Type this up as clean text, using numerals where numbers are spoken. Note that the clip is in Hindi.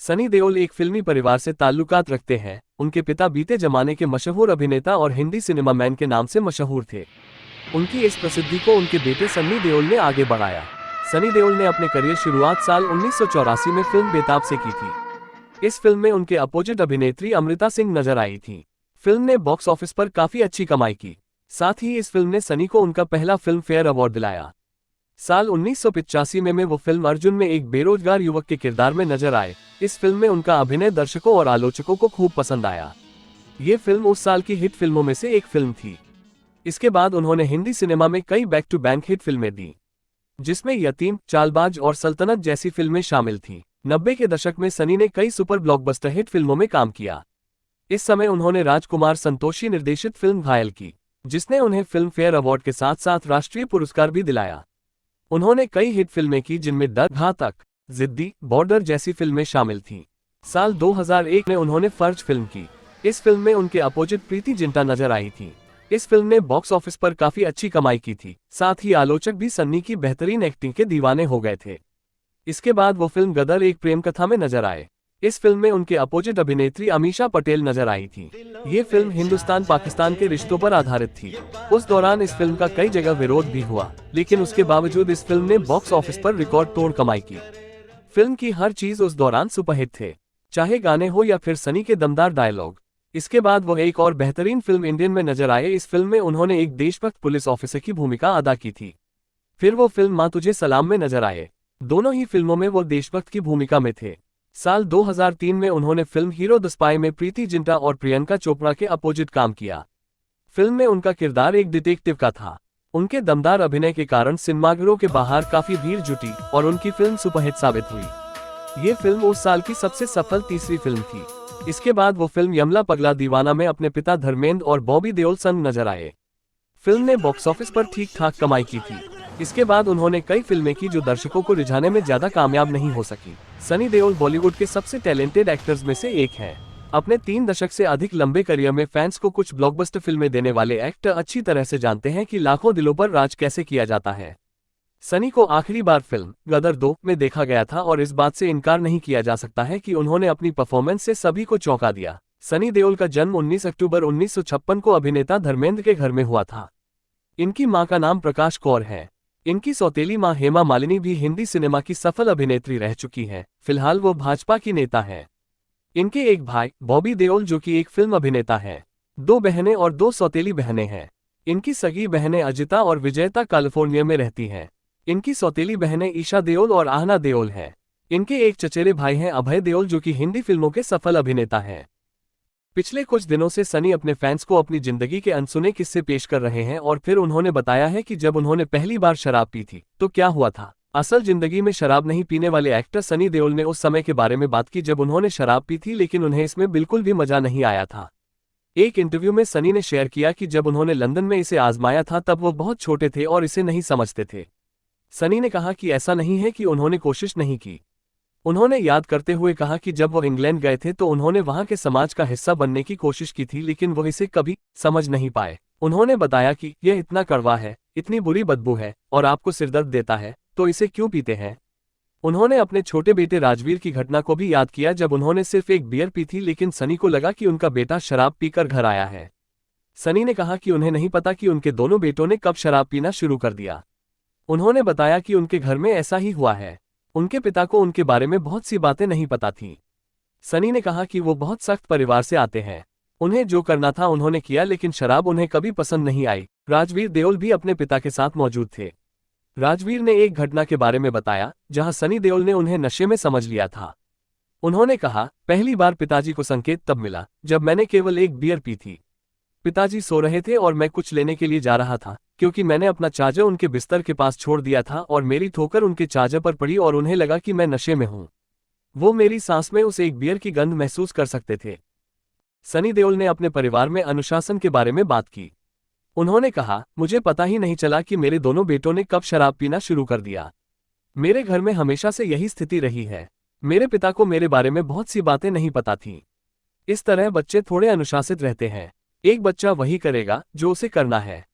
सनी देओल एक फिल्मी परिवार से ताल्लुकात रखते हैं। उनके पिता बीते जमाने के मशहूर अभिनेता और हिंदी सिनेमा मैन के नाम से मशहूर थे। उनकी इस प्रसिद्धि को उनके बेटे सन्नी देओल ने आगे बढ़ाया। सनी देओल ने अपने करियर शुरुआत साल 1984 में फिल्म बेताब से की थी। इस फिल्म में उनके अपोजिट अभिनेत्री अमृता सिंह नजर आई थी। फिल्म ने बॉक्स ऑफिस पर काफी अच्छी कमाई की। साथ ही इस फिल्म ने सनी को उनका पहला फिल्म फेयर अवार्ड दिलाया। साल 1985 में वो फिल्म अर्जुन में एक बेरोजगार युवक के किरदार में नजर आए। इस फिल्म में उनका अभिनय दर्शकों और आलोचकों को खूब पसंद आया। ये फिल्म उस साल की हिट फिल्मों में से एक फिल्म थी। इसके बाद उन्होंने हिंदी सिनेमा में कई बैक टू बैक हिट फिल्में दी, जिसमें यतीम, चालबाज और सल्तनत जैसी फिल्में शामिल थीं। 90 के दशक में सनी ने कई सुपर ब्लॉकबस्टर हिट फिल्मों में काम किया। इस समय उन्होंने राजकुमार संतोषी निर्देशित फिल्म घायल की, जिसने उन्हें फिल्म फेयर अवार्ड के साथ साथ राष्ट्रीय पुरस्कार भी दिलाया। उन्होंने कई हिट फिल्में की, जिनमें डर, घातक, जिद्दी, बॉर्डर जैसी फिल्में शामिल थीं। साल 2001 में उन्होंने फर्ज फिल्म की। इस फिल्म में उनके अपोजिट प्रीति जिंटा नजर आई थी। इस फिल्म ने बॉक्स ऑफिस पर काफी अच्छी कमाई की थी। साथ ही आलोचक भी सन्नी की बेहतरीन एक्टिंग के दीवाने हो गए थे। इसके बाद वो फिल्म गदर एक प्रेम कथा में नजर आए। इस फिल्म में उनके अपोजिट अभिनेत्री अमीषा पटेल नजर आई थी। ये फिल्म हिंदुस्तान पाकिस्तान के रिश्तों पर आधारित थी। उस दौरान इस फिल्म का कई जगह विरोध भी हुआ, लेकिन उसके बावजूद इस फिल्म ने बॉक्स ऑफिस पर रिकॉर्ड तोड़ कमाई की। फिल्म की हर चीज उस दौरान सुपरहिट थे, चाहे गाने हो या फिर सनी के दमदार डायलॉग। इसके बाद वो एक और बेहतरीन फिल्म इंडियन में नजर आए। इस फिल्म में उन्होंने एक देशभक्त पुलिस ऑफिसर की भूमिका अदा की थी। फिर वो फिल्म माँ तुझे सलाम में नजर आए। दोनों ही फिल्मों में वो देशभक्त की भूमिका में थे। साल 2003 में उन्होंने फिल्म हीरो द स्पाई में प्रीति जिंटा और प्रियंका चोपड़ा के अपोजिट काम किया। फिल्म में उनका किरदार एक डिटेक्टिव का था। उनके दमदार अभिनय के कारण सिनेमाघरों के बाहर काफी भीड़ जुटी और उनकी फिल्म सुपरहिट साबित हुई। ये फिल्म उस साल की सबसे सफल तीसरी फिल्म थी। इसके बाद वो फिल्म यमला पगला दीवाना में अपने पिता धर्मेंद्र और बॉबी देओल संग नजर आए। फिल्म ने बॉक्स ऑफिस पर ठीक ठाक कमाई की थी। इसके बाद उन्होंने कई फिल्में की जो दर्शकों को रिझाने में ज्यादा कामयाब नहीं हो सकी। सनी देओल बॉलीवुड के सबसे टैलेंटेड एक्टर्स में से एक हैं। अपने 3 दशक से अधिक लंबे करियर में फैंस को कुछ ब्लॉकबस्टर फिल्में देने वाले एक्टर अच्छी तरह से जानते हैं कि लाखों दिलों पर राज कैसे किया जाता है। सनी को आखिरी बार फिल्म गदर 2 में देखा गया था और इस बात से इनकार नहीं किया जा सकता है कि उन्होंने अपनी परफॉर्मेंस से सभी को चौंका दिया। सनी देओल का जन्म 19 अक्टूबर 1956 को अभिनेता धर्मेंद्र के घर में हुआ था। इनकी मां का नाम प्रकाश कौर है। इनकी सौतेली मां हेमा मालिनी भी हिंदी सिनेमा की सफल अभिनेत्री रह चुकी हैं। फिलहाल वो भाजपा की नेता हैं। इनके एक भाई बॉबी देओल जो कि एक फिल्म अभिनेता है। 2 बहनें और 2 सौतेली बहनें हैं। इनकी सगी बहनें अजिता और विजयता कैलिफोर्निया में रहती हैं। इनकी सौतेली बहनें ईशा देओल और आहना देओल हैं। इनके एक चचेरे भाई हैं अभय देओल जो कि हिंदी फिल्मों के सफल अभिनेता हैं। पिछले कुछ दिनों से सनी अपने फैंस को अपनी जिंदगी के अनसुने किस्से पेश कर रहे हैं और फिर उन्होंने बताया है कि जब उन्होंने पहली बार शराब पी थी तो क्या हुआ था। असल जिंदगी में शराब नहीं पीने वाले एक्टर सनी देओल ने उस समय के बारे में बात की जब उन्होंने शराब पी थी, लेकिन उन्हें इसमें बिल्कुल भी मजा नहीं आया था। एक इंटरव्यू में सनी ने शेयर किया कि जब उन्होंने लंदन में इसे आजमाया था तब वो बहुत छोटे थे और इसे नहीं समझते थे। सनी ने कहा कि ऐसा नहीं है कि उन्होंने कोशिश नहीं की। उन्होंने याद करते हुए कहा कि जब वो इंग्लैंड गए थे तो उन्होंने वहां के समाज का हिस्सा बनने की कोशिश की थी, लेकिन वो इसे कभी समझ नहीं पाए। उन्होंने बताया कि यह इतना कड़वा है, इतनी बुरी बदबू है और आपको सिरदर्द देता है, तो इसे क्यों पीते हैं। उन्होंने अपने छोटे बेटे राजवीर की घटना को भी याद किया जब उन्होंने सिर्फ एक बियर पी थी, लेकिन सनी को लगा कि उनका बेटा शराब पीकर घर आया है। सनी ने कहा कि उन्हें नहीं पता कि उनके दोनों बेटों ने कब शराब पीना शुरू कर दिया। उन्होंने बताया कि उनके घर में ऐसा ही हुआ है। उनके पिता को उनके बारे में बहुत सी बातें नहीं पता थीं। सनी ने कहा कि वो बहुत सख्त परिवार से आते हैं। उन्हें जो करना था उन्होंने किया, लेकिन शराब उन्हें कभी पसंद नहीं आई। राजवीर देओल भी अपने पिता के साथ मौजूद थे। राजवीर ने एक घटना के बारे में बताया जहां सनी देओल ने उन्हें नशे में समझ लिया था। उन्होंने कहा, पहली बार पिताजी को संकेत तब मिला जब मैंने केवल एक बियर पी थी। पिताजी सो रहे थे और मैं कुछ लेने के लिए जा रहा था, क्योंकि मैंने अपना चार्जर उनके बिस्तर के पास छोड़ दिया था और मेरी ठोकर उनके चार्जर पर पड़ी और उन्हें लगा कि मैं नशे में हूं। वो मेरी सांस में उस एक बियर की गंध महसूस कर सकते थे। सनी देओल ने अपने परिवार में अनुशासन के बारे में बात की। उन्होंने कहा, मुझे पता ही नहीं चला कि मेरे दोनों बेटों ने कब शराब पीना शुरू कर दिया। मेरे घर में हमेशा से यही स्थिति रही है। मेरे पिता को मेरे बारे में बहुत सी बातें नहीं पता थीं। इस तरह बच्चे थोड़े अनुशासित रहते हैं। एक बच्चा वही करेगा जो उसे करना है।